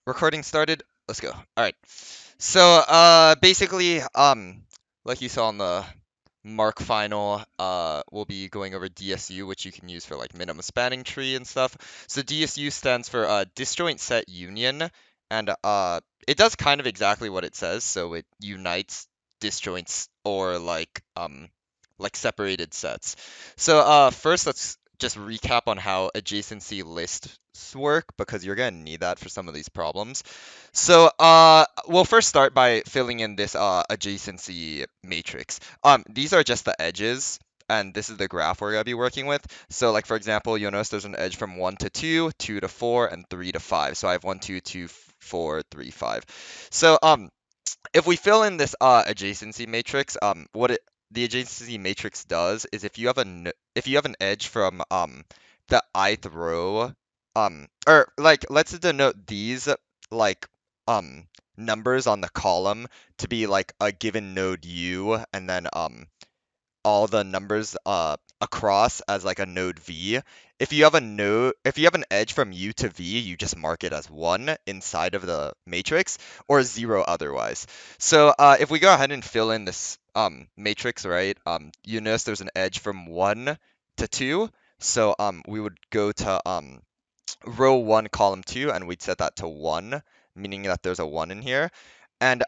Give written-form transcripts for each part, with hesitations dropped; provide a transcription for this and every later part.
Recording started. Let's go. All right. So, basically, like you saw on the Mark final, we'll be going over DSU, which you can use for like minimum spanning tree and stuff. So DSU stands for disjoint set union, and it does kind of exactly what it says. So it unites disjoints or like separated sets. So first let's just recap on how adjacency lists work because you're gonna need that for some of these problems. So, we'll first start by filling in this adjacency matrix. These are just the edges, and this is the graph we're gonna be working with. So, like for example, you'll notice there's an edge from 1 to 2, 2 to 4, and 3 to 5. So I have 1, 2, 2, 4, 3, 5. So, if we fill in this adjacency matrix, the adjacency matrix does is if you have an edge from the ith row, or like let's denote these like um numbers on the column to be like a given node u, and then all the numbers across as like a node v. If you have an edge from u to v, you just mark it as 1 inside of the matrix or 0 otherwise. So if we go ahead and fill in this matrix, right, you notice there's an edge from 1 to 2. So we would go to row 1 column 2 and we'd set that to 1, meaning that there's a 1 in here. And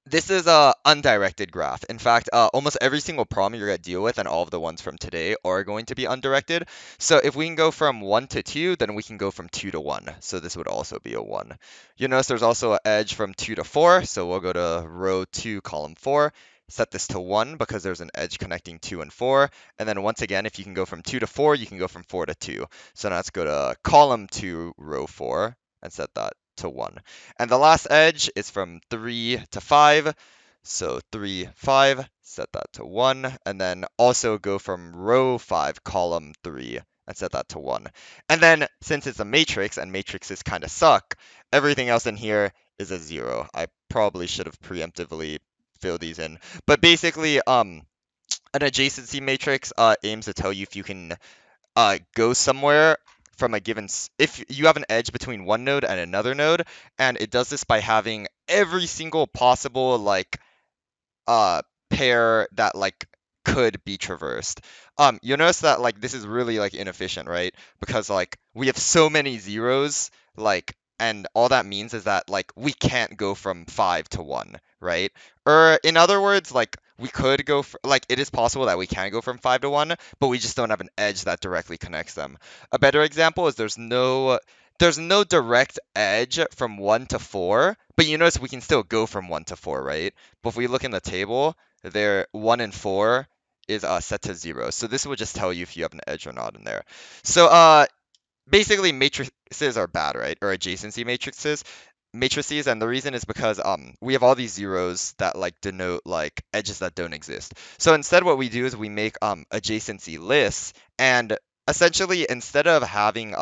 this is a undirected graph. In fact, almost every single problem you're going to deal with and all of the ones from today are going to be undirected. So if we can go from 1 to 2, then we can go from 2 to 1. So this would also be a 1. You'll notice there's also an edge from 2 to 4. So we'll go to row 2, column 4. Set this to 1 because there's an edge connecting 2 and 4. And then once again, if you can go from 2 to 4, you can go from 4 to 2. So now let's go to column 2, row 4, and set that to 1. And the last edge is from 3 to 5. So 3, 5, set that to 1. And then also go from row 5, column 3, and set that to 1. And then since it's a matrix and matrices kind of suck, everything else in here is a 0. I probably should have preemptively filled these in. But basically, an adjacency matrix aims to tell you if you can go somewhere from a given if you have an edge between one node and another node, and it does this by having every single possible like uh pair that like could be traversed. You'll notice that like this is really like inefficient, right? Because like we have so many zeros, like, and all that means is that like we can't go from 5 to 1, right? Or in other words, like we could go like it is possible that we can go from 5 to 1, but we just don't have an edge that directly connects them. A better example is there's no direct edge from 1 to 4, but you notice we can still go from 1 to 4, right? But if we look in the table, there 1 and 4 is set to 0. So this will just tell you if you have an edge or not in there. So basically matrices are bad, right? Or adjacency matrices, and the reason is because we have all these zeros that like denote like edges that don't exist. So instead what we do is we make adjacency lists, and essentially instead of having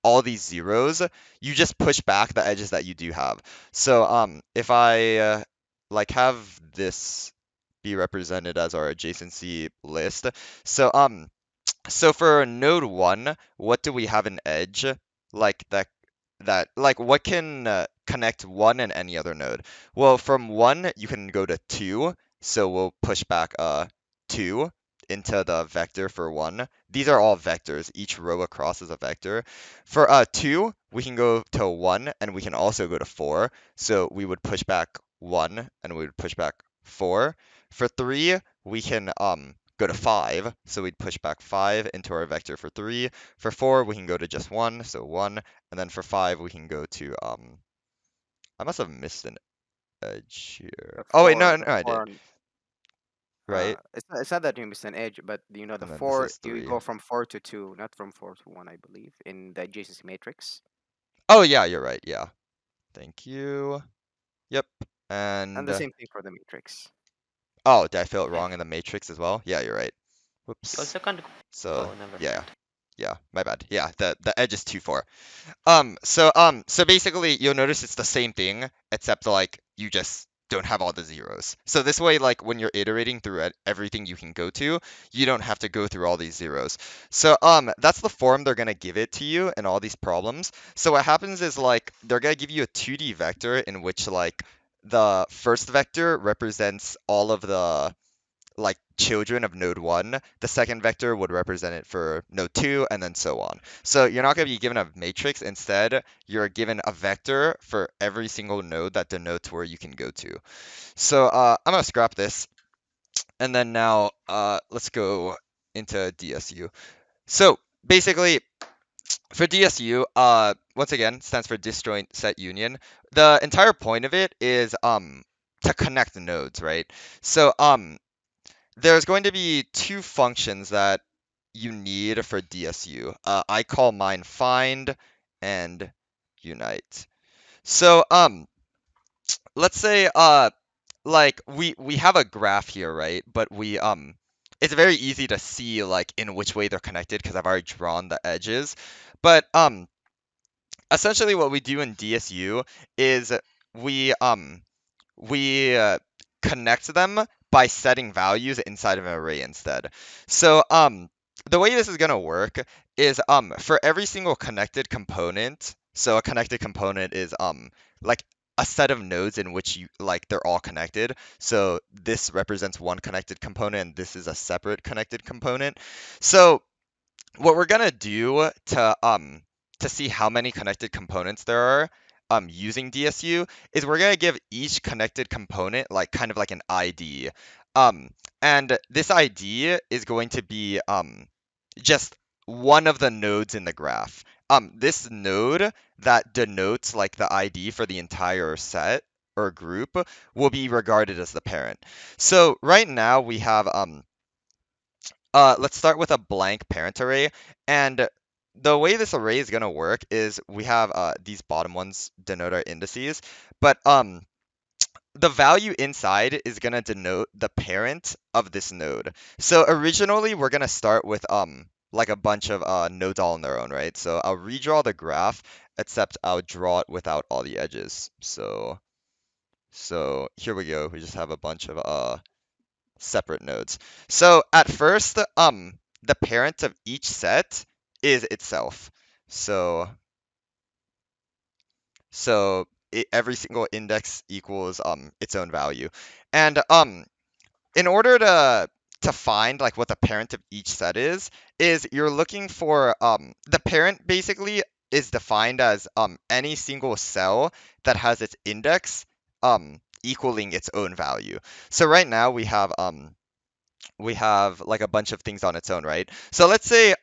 all these zeros, you just push back the edges that you do have. So if I like have this be represented as our adjacency list. So so for node 1, what do we have an edge like that like what can connect 1 and any other node? Well, from 1 you can go to 2, so we'll push back 2 into the vector for 1. These are all vectors. Each row across is a vector. For 2, we can go to 1 and we can also go to 4. So we would push back 1 and we would push back 4. For 3, we can go to 5, so we'd push back 5 into our vector for 3. For 4, we can go to just 1, so 1, and then for 5, we can go to, I must have missed an edge here. The Oh, wait, four, no, the I four did, on, right? it's not that you miss an edge, but the And then this four, is you 3. go from 4 to 2, not from 4 to 1, I believe, in the adjacency matrix. Oh, yeah, you're right, yeah. Thank you. Yep, And and, the same thing for the matrix. oh, did I fill it Yeah. wrong in the matrix as well? Yeah, you're right. You Whoops. also can't. So, Oh, never yeah, mind. yeah, my bad. Yeah, the edge is 2, 4. So basically you'll notice it's the same thing, except like you just don't have all the zeros. So this way, like when you're iterating through everything you can go to, you don't have to go through all these zeros. So that's the form they're gonna give it to you in all these problems. So what happens is like they're gonna give you a 2D vector in which like the first vector represents all of the like children of node 1, the second vector would represent it for node 2, and then so on. So you're not going to be given a matrix. Instead, you're given a vector for every single node that denotes where you can go to. So I'm going to scrap this, and then now let's go into DSU. So basically, for DSU, once again, stands for disjoint set union. The entire point of it is to connect nodes, right? So there's going to be two functions that you need for DSU. I call mine find and unite. So let's say like we have a graph here, right? But we it's very easy to see like in which way they're connected because I've already drawn the edges. But essentially what we do in DSU is we um we connect them by setting values inside of an array instead. So the way this is going to work is for every single connected component, so a connected component is like a set of nodes in which you like they're all connected. So this represents one connected component and this is a separate connected component. So what we're gonna do to see how many connected components there are using DSU is we're gonna give each connected component like kind of like an ID. Um, and this ID is going to be just one of the nodes in the graph. This node that denotes like the ID for the entire set or group will be regarded as the parent. So right now we have let's start with a blank parent array. And the way this array is going to work is we have these bottom ones denote our indices, but the value inside is going to denote the parent of this node. So originally we're going to start with like a bunch of nodes all on their own, right? So I'll redraw the graph, except I'll draw it without all the edges. So here we go. We just have a bunch of separate nodes. So at first, the parent of each set is itself. So every single index equals its own value. And in order to find like what the parent of each set is you're looking for the parent basically is defined as any single cell that has its index equaling its own value. So right now we have like a bunch of things on its own, right? So let's say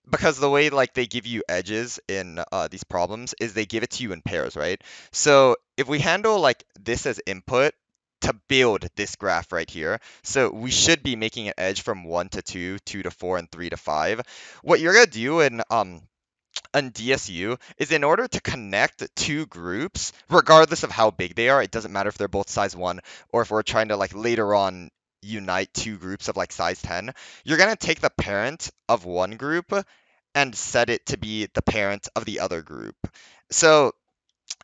because the way like they give you edges in these problems is they give it to you in pairs, right? So if we handle like this as input to build this graph right here, so we should be making an edge from 1 to 2, 2 to 4, and 3 to 5. What you're gonna do in DSU is in order to connect two groups, regardless of how big they are, it doesn't matter if they're both size 1 or if we're trying to like later on unite two groups of like size 10, you're going to take the parent of one group and set it to be the parent of the other group. So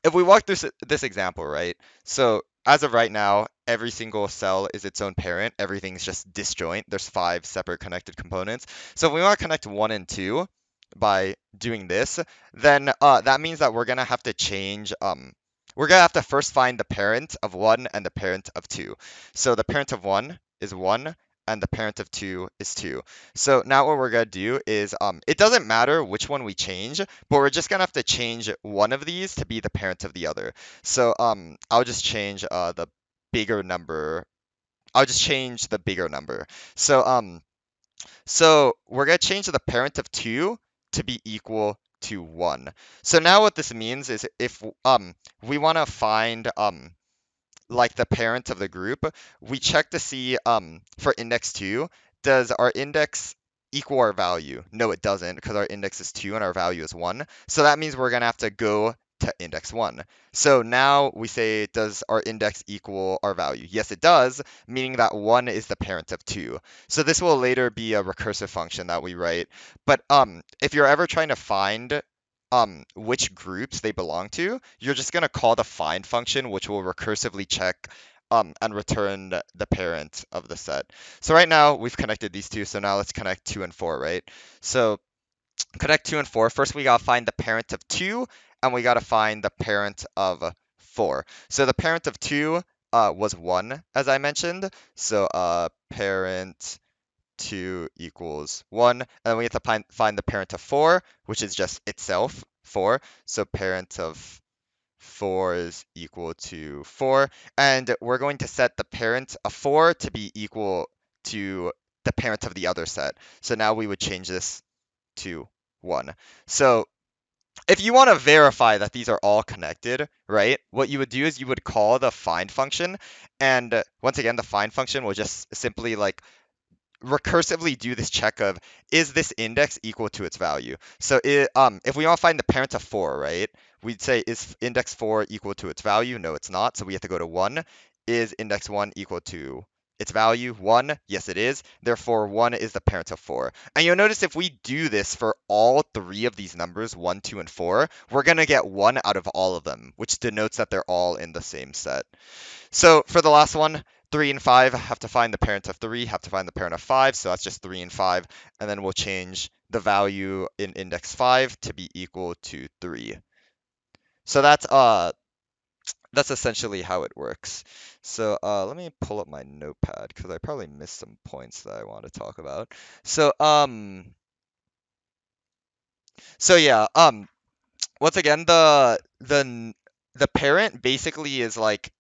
if we walk through this example, right? So as of right now, every single cell is its own parent. Everything's just disjoint. There's 5 separate connected components. So if we want to connect 1 and 2 by doing this, then that means that we're gonna have to change. We're gonna have to first find the parent of 1 and the parent of 2. So the parent of 1 is 1, and the parent of 2 is 2. So now what we're gonna do is it doesn't matter which one we change, but we're just gonna have to change one of these to be the parent of the other. So I'll just change the bigger number. I'll just change the bigger number. So we're gonna change the parent of 2 to be equal to 1. So now what this means is if we want to find like the parent of the group, we check to see for index 2, does our index equal our value? No, it doesn't because our index is 2 and our value is 1. So that means we're going to have to go to index 1. So now we say, does our index equal our value? Yes, it does, meaning that 1 is the parent of 2. So this will later be a recursive function that we write. But if you're ever trying to find which groups they belong to, you're just gonna call the find function, which will recursively check and return the parent of the set. So right now we've connected these two, so now let's connect 2 and 4, right? So connect 2 and 4. First, we gotta find the parent of 2, and we gotta find the parent of 4. So the parent of 2 was 1, as I mentioned. So parent 2 equals 1. And then we have to find the parent of 4, which is just itself, 4. So parent of 4 is equal to 4. And we're going to set the parent of 4 to be equal to the parent of the other set. So now we would change this to 1. So if you want to verify that these are all connected, right, what you would do is you would call the find function. And once again, the find function will just simply like recursively do this check of, is this index equal to its value? So if we want to find the parent of 4, right, we'd say, is index 4 equal to its value? No, it's not. So we have to go to 1. Is index 1 equal to its value? 1. Yes, it is. Therefore, 1 is the parent of 4. And you'll notice if we do this for all three of these numbers, 1, 2, and 4, we're going to get 1 out of all of them, which denotes that they're all in the same set. So for the last one, 3 and 5 have to find the parent of 3, have to find the parent of 5, so that's just 3 and 5, and then we'll change the value in index 5 to be equal to 3. So that's essentially how it works. So let me pull up my notepad because I probably missed some points that I want to talk about. So yeah, once again, the parent basically is like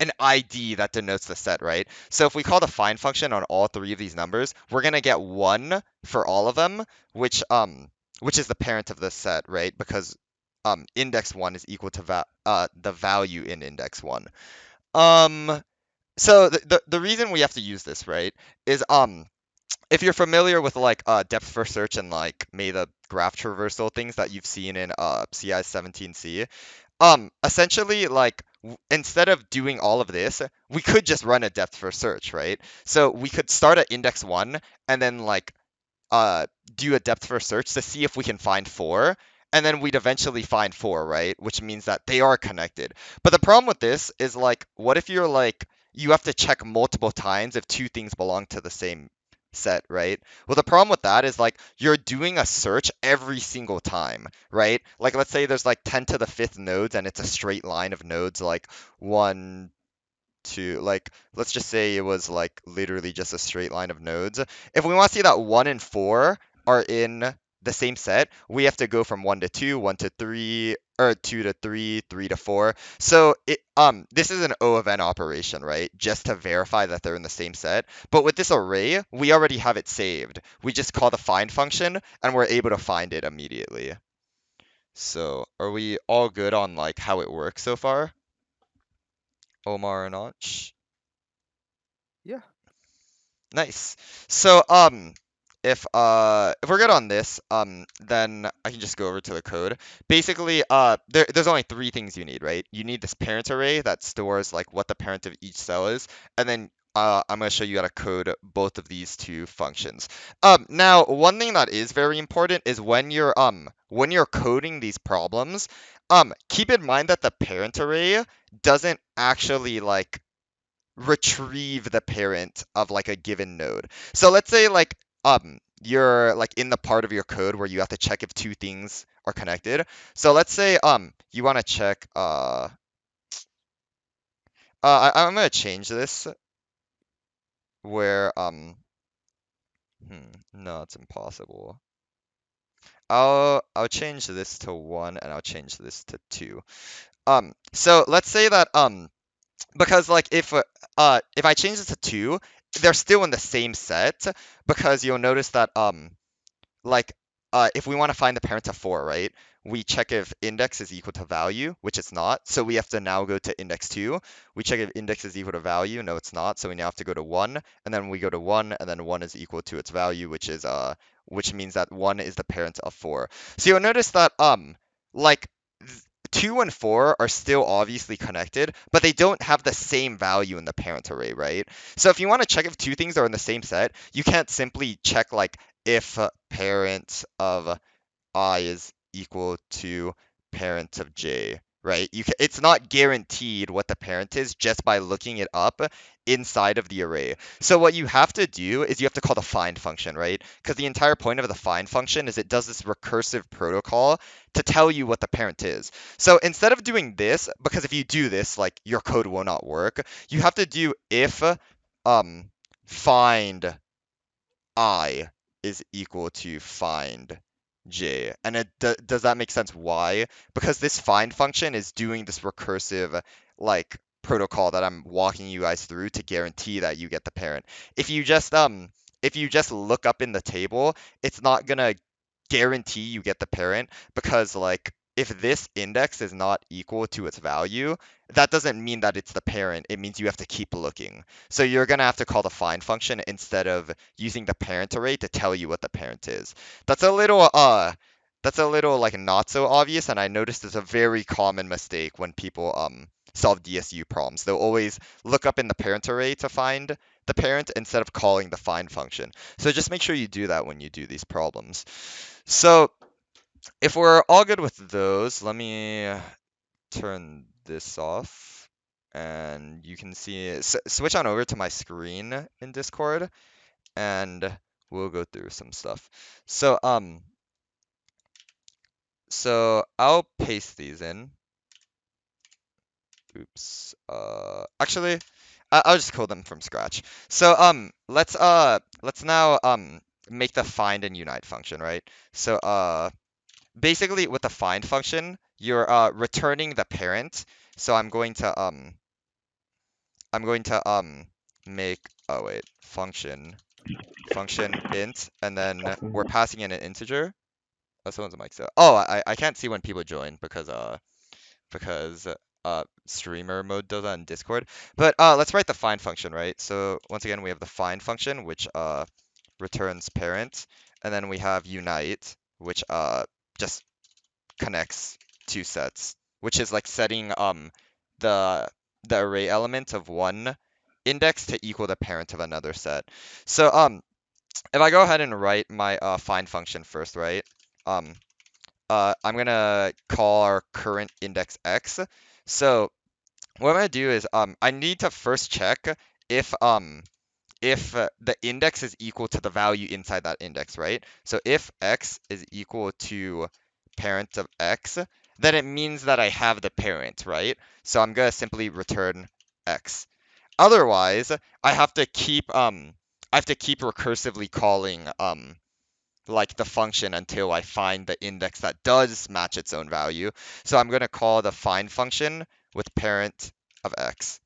an ID that denotes the set, right? So if we call the find function on all three of these numbers, we're gonna get 1 for all of them, which is the parent of the set, right? Because index 1 is equal to the value in index 1. So the reason we have to use this, right, is if you're familiar with like depth first search and like maybe the graph traversal things that you've seen in CI 17C, essentially, like, instead of doing all of this, we could just run a depth first search, right? So we could start at index 1 and then like uh do a depth first search to see if we can find 4, and then we'd eventually find 4, right? Which means that they are connected. But the problem with this is like, what if you're like, you have to check multiple times if two things belong to the same set, right? Well, the problem with that is like you're doing a search every single time, right? Like let's say there's like 10 to the 5th nodes and it's a straight line of nodes like 1, to like, let's just say it was like literally just a straight line of nodes. If we want to see that 1 and 4 are in the same set, we have to go from 1 to 2, 1 to 3, or 2 to 3, 3 to 4. So this is an O of n operation, right? Just to verify that they're in the same set. But with this array, we already have it saved. We just call the find function and we're able to find it immediately. So are we all good on like how it works so far, Omar and Anch? Yeah. Nice. So if we're good on this, then I can just go over to the code. Basically, there's only three things you need, right? You need this parent array that stores like what the parent of each cell is, and then I'm going to show you how to code both of these two functions. Now one thing that is very important is when you're coding these problems, keep in mind that the parent array doesn't actually like retrieve the parent of like a given node. So let's say like you're like in the part of your code where you have to check if two things are connected. So let's say you want to check I'm gonna change this where no, it's impossible. I'll change this to 1 and I'll change this to 2. So let's say that because like if I change this to 2, they're still in the same set, because you'll notice that like if we want to find the parent of 4, right, we check if index is equal to value, which it's not, so we have to now go to index 2. We check if index is equal to value. No, it's not, so we now have to go to 1, and then we go to 1, and then 1 is equal to its value, which means that 1 is the parent of 4. So you'll notice that like 2 and 4 are still obviously connected, but they don't have the same value in the parent array, right? So if you want to check if two things are in the same set, you can't simply check like if parent of I is equal to parent of J, right? It's not guaranteed what the parent is just by looking it up inside of the array. So what you have to do is you have to call the find function, right? Because the entire point of the find function is it does this recursive protocol to tell you what the parent is. So instead of doing this, because if you do this, like your code will not work, you have to do if find I is equal to find j. And does that make sense why? Because this find function is doing this recursive like protocol that I'm walking you guys through to guarantee that you get the parent. If you just look up in the table, it's not gonna guarantee you get the parent because like if this index is not equal to its value, that doesn't mean that it's the parent. It means you have to keep looking. So you're gonna have to call the find function instead of using the parent array to tell you what the parent is. That's a little like not so obvious, and I noticed it's a very common mistake when people solve DSU problems. They'll always look up in the parent array to find the parent instead of calling the find function. So just make sure you do that when you do these problems. So if we're all good with those, let me turn this off and you can see switch on over to my screen in Discord and we'll go through some stuff. So I'll paste these in. Oops. Actually, I'll just code them from scratch. So let's now make the find and unite function, right? So basically with the find function, you're returning the parent. So I'm going to make oh wait, function int and then we're passing in an integer. Oh, someone's mic so. Oh, I can't see when people join because streamer mode does that in Discord. But let's write the find function, right? So once again, we have the find function which returns parent, and then we have unite which just connects two sets, which is like setting the array element of one index to equal the parent of another set. So if I go ahead and write my find function first, right? Um I'm gonna call our current index x. So what I'm gonna do is I need to first check if the index is equal to the value inside that index, right? So if x is equal to parent of x, then it means that I have the parent, right? So I'm gonna simply return x. Otherwise, I have to keep recursively calling like the function until I find the index that does match its own value. So I'm gonna call the find function with parent of x,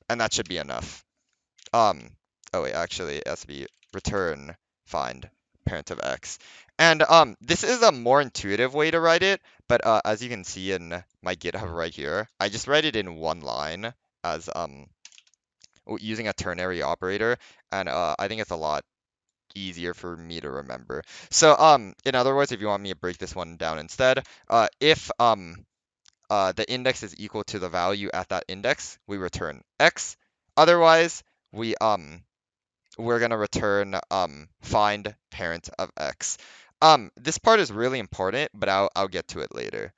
and that should be enough. Um, oh wait, actually, it has to be return find parent of x. And this is a more intuitive way to write it, but as you can see in my GitHub right here, I just write it in one line as using a ternary operator, and I think it's a lot easier for me to remember. So in other words, if you want me to break this one down instead, if the index is equal to the value at that index, we return x. Otherwise, we're gonna return find parent of x. This part is really important, but I'll get to it later.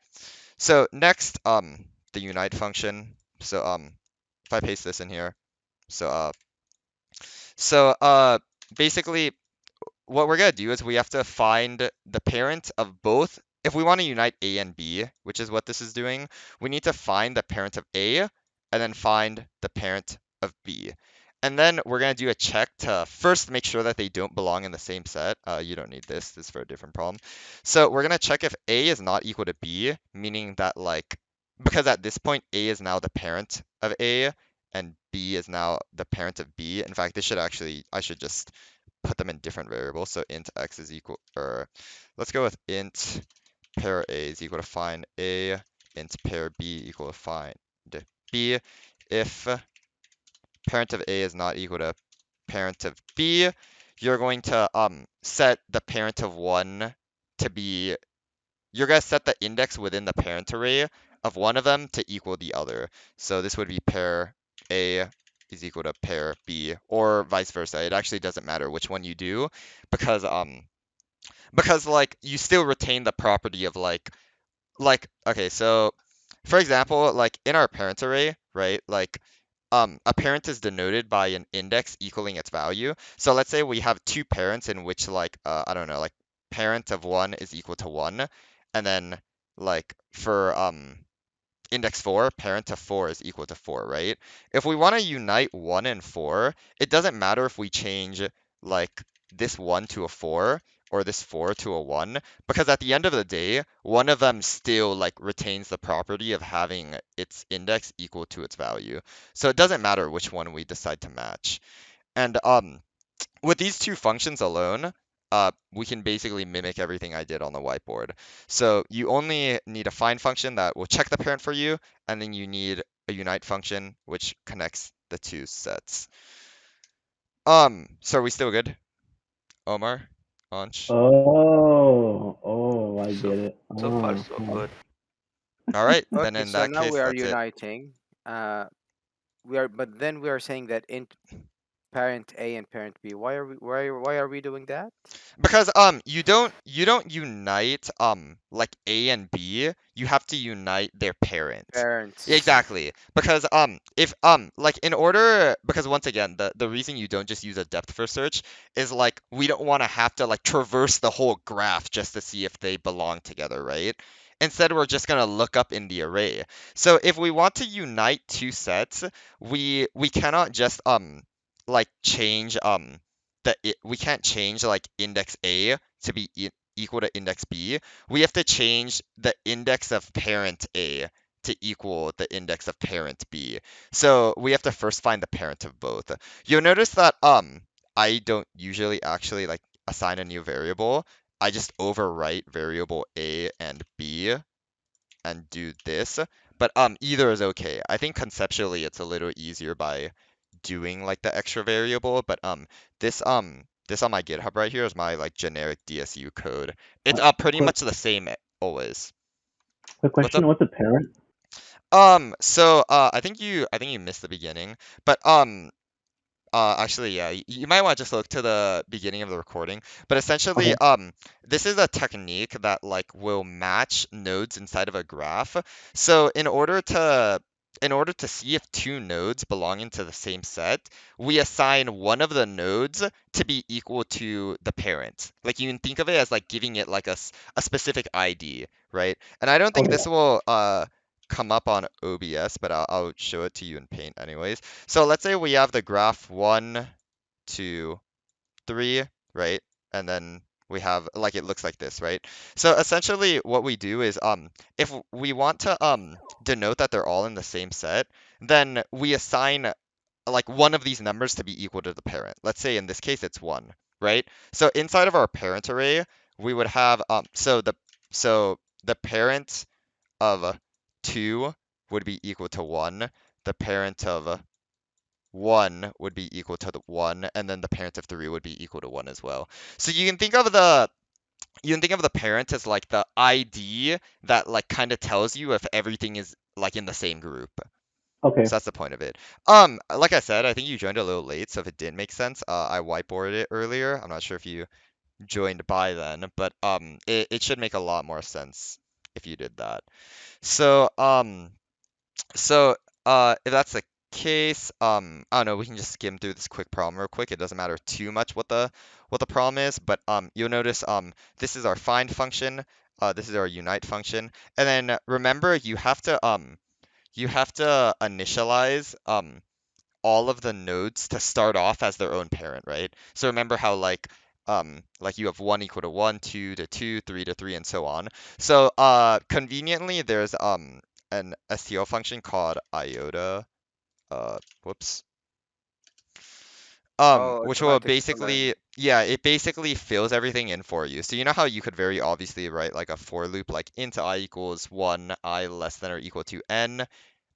So next, the unite function. So if I paste this in here, so so basically what we're gonna do is we have to find the parent of both. If we want to unite A and B, which is what this is doing, we need to find the parent of A and then find the parent of B. And then we're gonna do a check to first make sure that they don't belong in the same set. You don't need this. This is for a different problem. So we're gonna check if A is not equal to B, meaning that like because at this point A is now the parent of A and B is now the parent of B. In fact, this should actually I should just put them in different variables. So int x is equal, or let's go with int pair A is equal to find A, int pair B equal to find B. If parent of A is not equal to parent of B, you're going to set the parent of one to be, you're going to set the index within the parent array of one of them to equal the other. So this would be pair A is equal to pair B, or vice versa. It actually doesn't matter which one you do because because like you still retain the property of okay, so for example, like in our parent array, right? Like a parent is denoted by an index equaling its value. So let's say we have two parents in which like I don't know, like parent of one is equal to one, and then like for index 4, parent of 4 is equal to 4, right? If we want to unite 1 and 4, it doesn't matter if we change like this 1 to a 4 or this 4 to a 1, because at the end of the day, one of them still like retains the property of having its index equal to its value. So it doesn't matter which one we decide to match. And with these two functions alone, we can basically mimic everything I did on the whiteboard. So you only need a find function that will check the parent for you, and then you need a unite function which connects the two sets. So are we still good? Omar? Ansh? Oh, I So get it. so far Ah, so ah. good. All right, then Okay, in so that now we case, are that's it. uniting. We are, but then we are saying that int parent A and parent B. Why are we doing that? Because you don't unite like A and B, you have to unite their parent. Parents. Exactly. Because if like in order because once again the reason you don't just use a depth first search is like we don't want to have to like traverse the whole graph just to see if they belong together, right? Instead, we're just gonna look up in the array. So if we want to unite two sets, we cannot just like change we can't change like index A to be equal to index B. We have to change the index of parent A to equal the index of parent B. So we have to first find the parent of both. You'll notice that I don't usually actually like assign a new variable. I just overwrite variable A and B and do this. But either is okay. I think conceptually it's a little easier by doing like the extra variable, but this on my GitHub right here is my like generic DSU code. It's Uh, pretty quick, much the same always. quick What's up? question. What's a parent? So I think you missed the beginning, but actually, yeah, you might want to just look to the beginning of the recording. But essentially, Okay, this is a technique that like will match nodes inside of a graph. So in order to see if two nodes belong into the same set, we assign one of the nodes to be equal to the parent. Like you can think of it as like giving it like a specific ID, right? And I don't think this okay, will come up on OBS, but I'll show it to you in Paint anyways. So let's say we have the graph 1, 2, 3, right? And then we have like it looks like this, right? So essentially what we do is if we want to denote that they're all in the same set, then we assign like one of these numbers to be equal to the parent. Let's say in this case it's 1, right? So inside of our parent array, we would have so the parent of 2 would be equal to 1. The parent of 1 would be equal to the 1, and then the parent of 3 would be equal to 1 as well. So you can think of the parent as like the ID that like kind of tells you if everything is like in the same group. okay. So that's the point of it. Like I said, I think you joined a little late, so if it didn't make sense, I whiteboarded it earlier. I'm not sure if you joined by then, but it should make a lot more sense if you did that. So so, if that's the case, I don't know, we can just skim through this quick problem real quick. It doesn't matter too much what the problem is, but you'll notice this is our find function, this is our unite function, and then remember you have to initialize all of the nodes to start off as their own parent, right? So remember how like you have 1 equal to 1, 2 to 2, 3 to 3, and so on. So conveniently there's an STL function called iota, whoops, Oh, which will automatic fill-in. basically, yeah, it basically fills everything in for you. So you know how you could very obviously write like a for loop like int I equals 1, I less than or equal to n,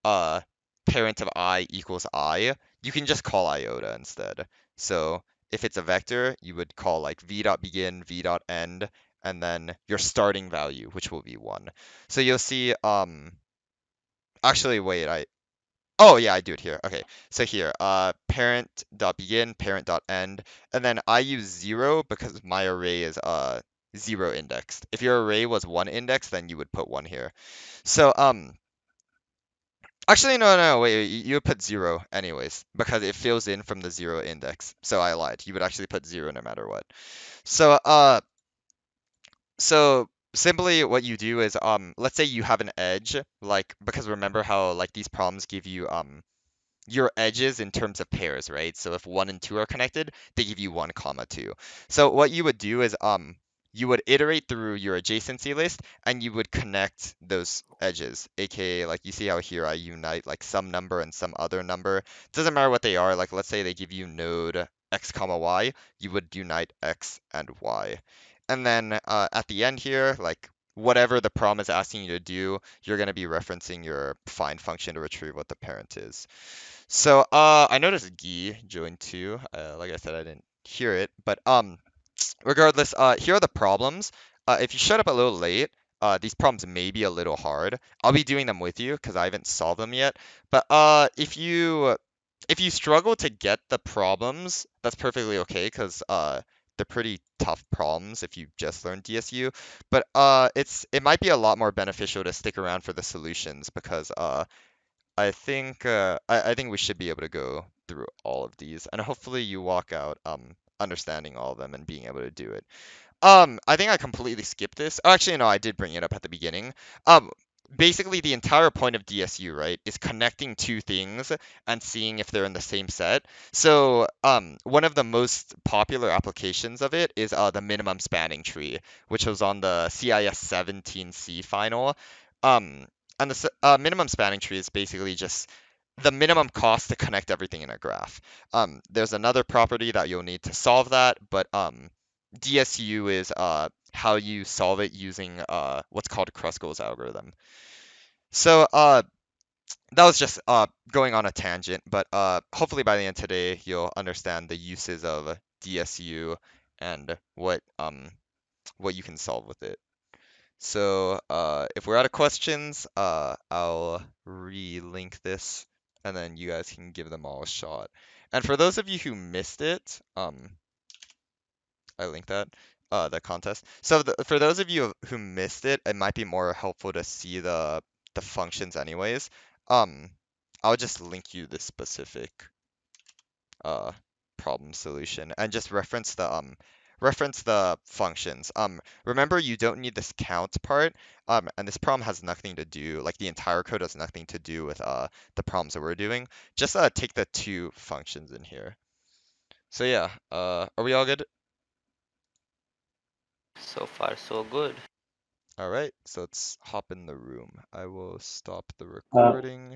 uh, parent of I equals I, you can just call iota instead. So if it's a vector, you would call like v dot begin, v dot end, and then your starting value, which will be 1. So you'll see, actually, wait, oh yeah, I do it here. Okay, so here, parent dot begin, parent dot end, and then I use 0 because my array is 0 indexed. If your array was 1 index, then you would put 1 here. So actually no, wait, you would put 0 anyways because it fills in from the 0 index. So I lied. You would actually put 0 no matter what. So so simply what you do is let's say you have an edge, like, because remember how like these problems give you your edges in terms of pairs, right? So if 1 and 2 are connected, they give you 1 comma 2. So what you would do is you would iterate through your adjacency list and you would connect those edges, aka like you see how here I unite like some number and some other number. Doesn't matter what they are. Like let's say they give you node x comma y, you would unite x and y. And then at the end here, like whatever the problem is asking you to do, you're going to be referencing your find function to retrieve what the parent is. So I noticed Guy joined too. Like I said, I didn't hear it, but regardless, here are the problems. If you showed up a little late, these problems may be a little hard. I'll be doing them with you because I haven't solved them yet. But if you struggle to get the problems, that's perfectly okay because they're pretty tough problems if you just learned DSU. But it might be a lot more beneficial to stick around for the solutions because I think we should be able to go through all of these, and hopefully you walk out understanding all of them and being able to do it. I think I completely skipped this. Oh, actually, no, I did bring it up at the beginning. Um, Basically, the entire point of DSU, right, is connecting two things and seeing if they're in the same set. So, one of the most popular applications of it is the minimum spanning tree, which was on the CIS 17C final. Um, and the minimum spanning tree is basically just the minimum cost to connect everything in a graph. There's another property that you'll need to solve that, but DSU is how you solve it using what's called Kruskal's algorithm. So that was just going on a tangent, but hopefully by the end of today you'll understand the uses of DSU and what you can solve with it. So if we're out of questions, I'll re-link this and then you guys can give them all a shot. And for those of you who missed it, I linked that, the contest. So for those of you who missed it, it might be more helpful to see the functions anyways. Um, I'll just link you the specific uh problem solution and just reference the functions. Remember you don't need this count part. And this problem has nothing to do, like the entire code has nothing to do with the problems that we're doing. Just take the two functions in here. So yeah, are we all good? So far, so good. All right, so let's hop in the room. I will stop the Uh, recording.